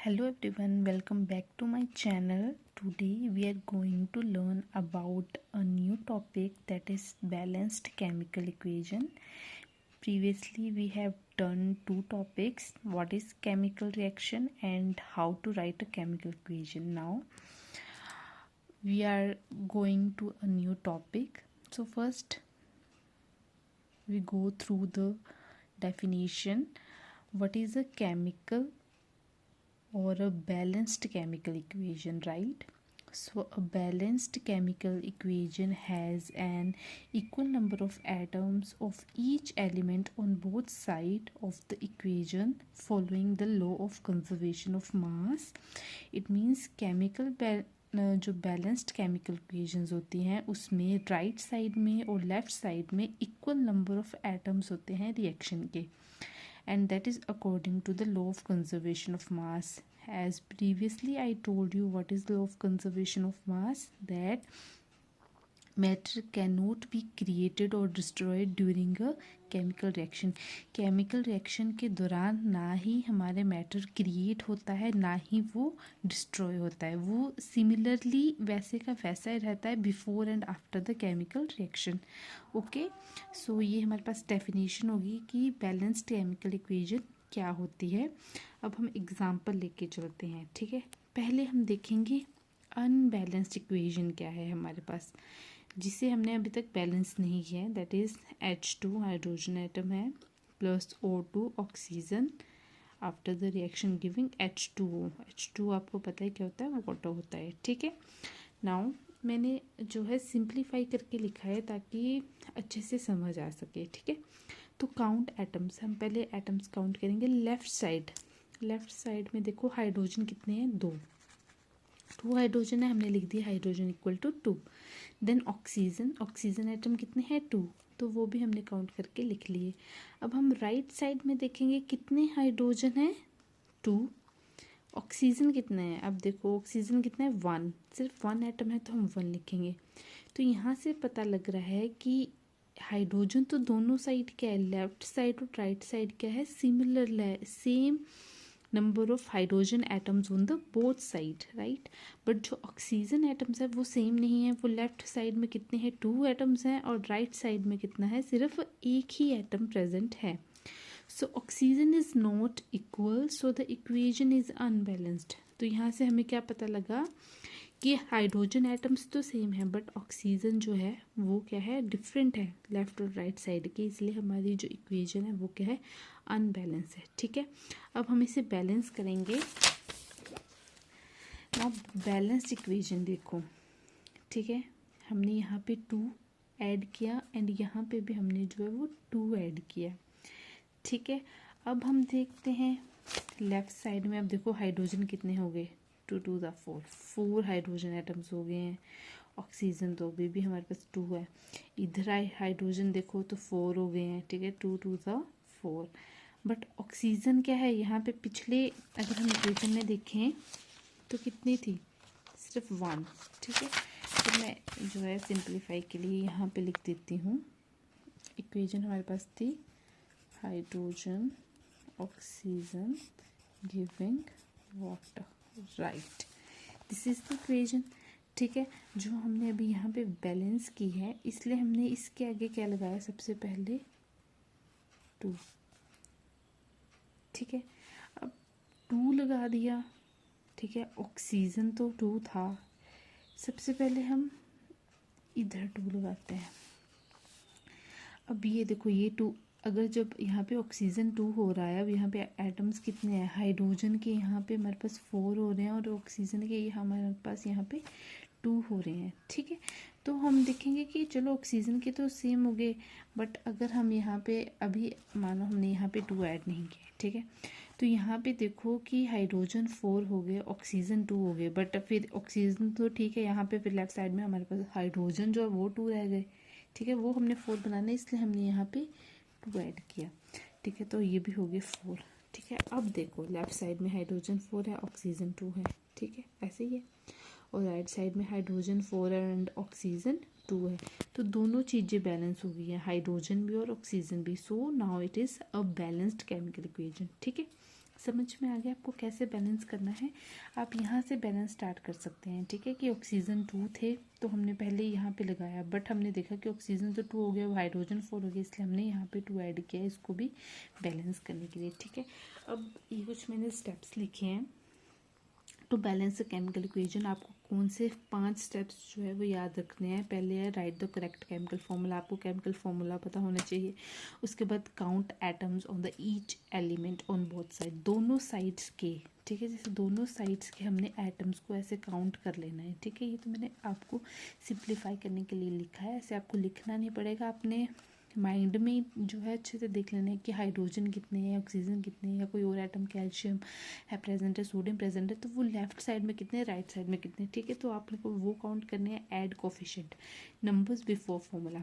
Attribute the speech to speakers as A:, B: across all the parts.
A: Hello everyone, welcome back to my channel. Today we are going to learn about a new topic, that is balanced chemical equation. Previously we have done two topics, what is chemical reaction and how to write a chemical equation. Now we are going to a new topic. So first we go through the definition. What is a chemical or a balanced chemical equation, right? So a balanced chemical equation has an equal number of atoms of each element on both sides of the equation following the law of conservation of mass. It means जो balanced chemical equations होती हैं उसमें right side में और left side में equal number of atoms होते हैं reaction के, and that is according to the law of conservation of mass. As previously I told you, what is the law of conservation of mass? That matter cannot be created or destroyed during a chemical reaction. Chemical reaction के दौरान ना ही हमारे matter create होता है ना ही वो destroy होता है, वो सिमिलरली वैसे का वैसा ही रहता है before and after the chemical reaction. Okay, so ये हमारे पास डेफिनेशन होगी कि बैलेंस्ड केमिकल इक्वेशन क्या होती है. अब हम एग्जांपल लेके चलते हैं. ठीक है, पहले हम देखेंगे अनबैलेंस्ड इक्वेशन क्या है हमारे पास, जिसे हमने अभी तक बैलेंस नहीं किया है. That is H2 hydrogen atom है plus O2 oxygen after the reaction giving H2O. H2 आपको पता है क्या होता है, वो वाटर होता है. ठीक है, नाउ मैंने जो है सिंप्लीफाई करके लिखा है ताकि अच्छे से समझ आ सके. ठीक है, तो काउंट एटम्स, हम पहले एटम्स काउंट करेंगे. लेफ्ट साइड में देखो हाइड्रोजन कितने हैं, दो हाइड्रोजन है, हमने लिख दिया hydrogen equal to 2. Then oxygen atom कितने हैं, 2, तो वो भी हमने काउंट करके लिख लिए. अब हम राइट साइड में देखेंगे कितने हाइड्रोजन हैं, 2. ऑक्सीजन कितने हैं, अब देखो ऑक्सीजन कितना है, 1, सिर्फ 1 एटम है तो हम 1 लिखेंगे. तो यहाँ से पता लग रहा है कि हाइड्रोजन तो दोनों साइड क्या है, लेफ्ट साइड और राइट साइड क्या है, सिमिलर है, same number of hydrogen atoms on the both side, right. But जो ऑक्सीजन एटम्स है वो सेम नहीं है. वो लेफ्ट साइड में कितने हैं, 2 एटम्स हैं, और राइट साइड में कितना है, सिर्फ एक ही एटम प्रेजेंट है. So oxygen is not equal, so the equation is unbalanced. तो यहाँ से हमें क्या पता लगा कि हाइड्रोजन एटम्स तो सेम है बट ऑक्सीजन जो है वो क्या है, डिफरेंट है लेफ्ट और राइट साइड के, इसलिए हमारी जो इक्वेशन है वो क्या है, अनबैलेंस है. ठीक है, अब हम इसे बैलेंस करेंगे. अब बैलेंस्ड इक्वेशन देखो. ठीक है, हमने यहाँ पे 2 ऐड किया एंड यहाँ पे भी हमने जो है वो 2 ऐड किया. ठीक है, अब हम देखते हैं लेफ्ट साइड में. अब देखो हाइड्रोजन कितने हो गए, 2 2 ज़ा 4 हाइड्रोजन एटम्स हो गए हैं. ऑक्सीजन तो अभी भी हमारे पास 2 है. इधर हाइड्रोजन देखो तो 4 हो गए हैं. ठीक है, 2 2 ज़ा 4. बट ऑक्सीजन क्या है, यहाँ पे पिछले अगर हम इक्वेशन में देखें तो कितनी थी, सिर्फ 1. ठीक है, तो मैं जो है सिंप्लीफाई के लिए यहाँ पे लिख देती हूँ. इक्वेशन हमारे पास थी hydrogen oxygen giving water, right. This is the equation. ठीक है, जो हमने अभी यहाँ पे बैलेंस की है इसलिए हमने इसके आगे क्या लगाया, सबसे पहले 2. ठीक है, अब 2 लगा दिया. ठीक है, ऑक्सीजन तो 2 था, सबसे पहले हम इधर 2 लगाते हैं. अब ये देखो ये 2, अगर जब यहाँ पे ऑक्सीजन 2 हो रहा है, अब यहाँ पे एटम्स कितने हैं, हाइड्रोजन के यहाँ पे हमारे पास 4 हो रहे हैं और ऑक्सीजन के हमारे पास यहाँ पे 2 हो रहे हैं. ठीक है, तो हम देखेंगे कि चलो ऑक्सीजन के तो सेम हो गए, बट अगर हम यहाँ पे अभी मानो हमने यहाँ पे 2 ऐड नहीं किए. ठीक है, तो यहाँ पे देखो कि हाइड्रोजन 4 हो गए, ऑक्सीजन 2 हो गए, बट फिर ऑक्सीजन तो ठीक है, यहाँ पे फिर लेफ्ट साइड में हमारे पास हाइड्रोजन जो है वो 2 रह गए. ठीक है, वो हमने 4 बनाना है इसलिए हमने यहाँ पे 2 ऐड किया. ठीक है, तो ये भी हो गए 4. ठीक है, अब देखो लेफ्ट साइड में हाइड्रोजन 4 है, ऑक्सीजन 2 है. ठीक है, ऐसे ही है. और राइट साइड में हाइड्रोजन 4 है एंड ऑक्सीजन 2 है. तो दोनों चीज़ें बैलेंस हो गई हैं, हाइड्रोजन भी और ऑक्सीजन भी. So now it is a balanced chemical equation. ठीक है, समझ में आ गया आपको कैसे बैलेंस करना है। आप यहाँ से बैलेंस स्टार्ट कर सकते हैं, ठीक है। कि ऑक्सीजन 2 थे तो हमने पहले यहाँ पे लगाया, बट हमने देखा कि ऑक्सीजन तो 2 हो गया, हाइड्रोजन 4 हो गया, इसलिए हमने यहाँ पे 2 ऐड किया इसको भी बैलेंस करने के लिए, ठीक है। अब ये कुछ मैंने स्टेप्स लिखे हैं to balance the chemical equation. आपको कौन से 5 स्टेप्स जो है वो याद रखने हैं। पहले है right the correct chemical formula, आपको केमिकल फॉर्मूला पता होना चाहिए। उसके बाद count atoms on the each element on both side, दोनों साइड्स के, ठीक है। जैसे दोनों साइड्स के हमने एटम्स को ऐसे काउंट कर लेना है, ठीक है। ये तो मैंने आपको सिंप्लीफाई करने के लिए लिखा है, ऐसे आपको लिखना नहीं पड़ेगा, आपने माइंड में जो है अच्छे से देख लेना है कि हाइड्रोजन कितने हैं, ऑक्सीजन कितने हैं, या कोई और एटम कैल्शियम है प्रेजेंट है, सोडियम प्रेजेंट है, तो वो लेफ्ट साइड में कितने, राइट साइड में कितने, ठीक है। तो आपको वो काउंट करने हैं। Add coefficient numbers before formula,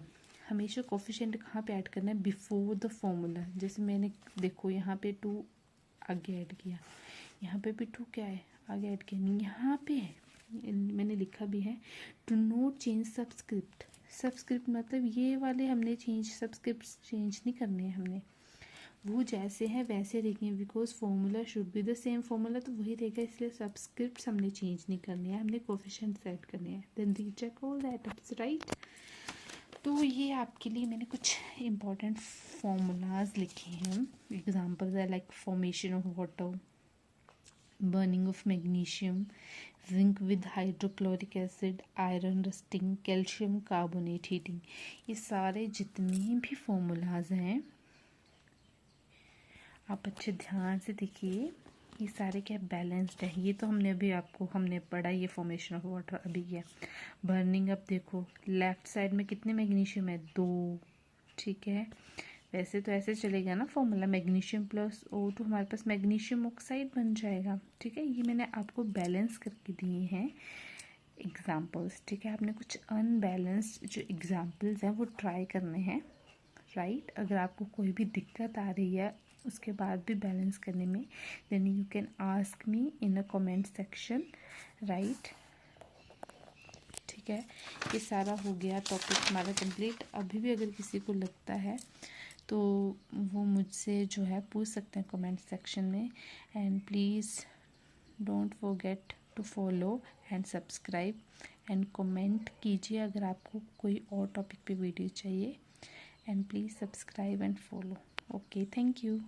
A: हमेशा कोफिशिएंट कहाँ पे ऐड करना है, बिफोर द फॉर्मूला। जैसे मैंने देखो यहाँ पे 2 आगे ऐड किया, यहाँ पे भी 2 क्या है आगे ऐड किया, नहीं यहाँ पे मैंने लिखा भी है to note change subscript. Subscript मतलब ये वाले हमने सबस्क्रिप्ट चेंज नहीं करने हैं, हमने वो जैसे हैं वैसे रहेंगे, because formula should be the same, formula तो वही रहेगा, इसलिए सबस्क्रिप्ट हमने चेंज नहीं करने हैं, हमने कोफिशिएंट सेट करने हैं। Then recheck all that it's right. तो ये आपके लिए मैंने कुछ इम्पॉर्टेंट फॉर्मूलाज लिखे हैं। एग्जाम्पल्स है like formation of water, burning of magnesium, zinc with hydrochloric acid, iron rusting, calcium carbonate heating। ये सारे जितने भी फॉर्मूलाज हैं आप अच्छे ध्यान से देखिए, ये सारे क्या बैलेंस्ड है। ये तो हमने पढ़ा, ये फॉर्मेशन ऑफ वाटर अभी किया। बर्निंग, अब देखो लेफ्ट साइड में कितने मैग्नीशियम है, 2, ठीक है। वैसे तो ऐसे चलेगा ना फॉर्मूला, मैग्नीशियम प्लस O2 हमारे पास मैग्नीशियम ऑक्साइड बन जाएगा, ठीक है। ये मैंने आपको बैलेंस करके दिए हैं एग्जाम्पल्स, ठीक है। आपने कुछ अनबैलेंस्ड जो एग्जाम्पल्स हैं वो ट्राई करने हैं, राइट। अगर आपको कोई भी दिक्कत आ रही है उसके बाद भी बैलेंस करने में, then you can ask me in a comment section, right, ठीक है। ये सारा हो गया टॉपिक हमारा कंप्लीट। अभी भी अगर किसी को लगता है तो वो मुझसे जो है पूछ सकते हैं कमेंट सेक्शन में। And please don't forget to follow and subscribe and comment कीजिए अगर आपको कोई और टॉपिक पे वीडियो चाहिए। And please subscribe and follow. Okay, thank you.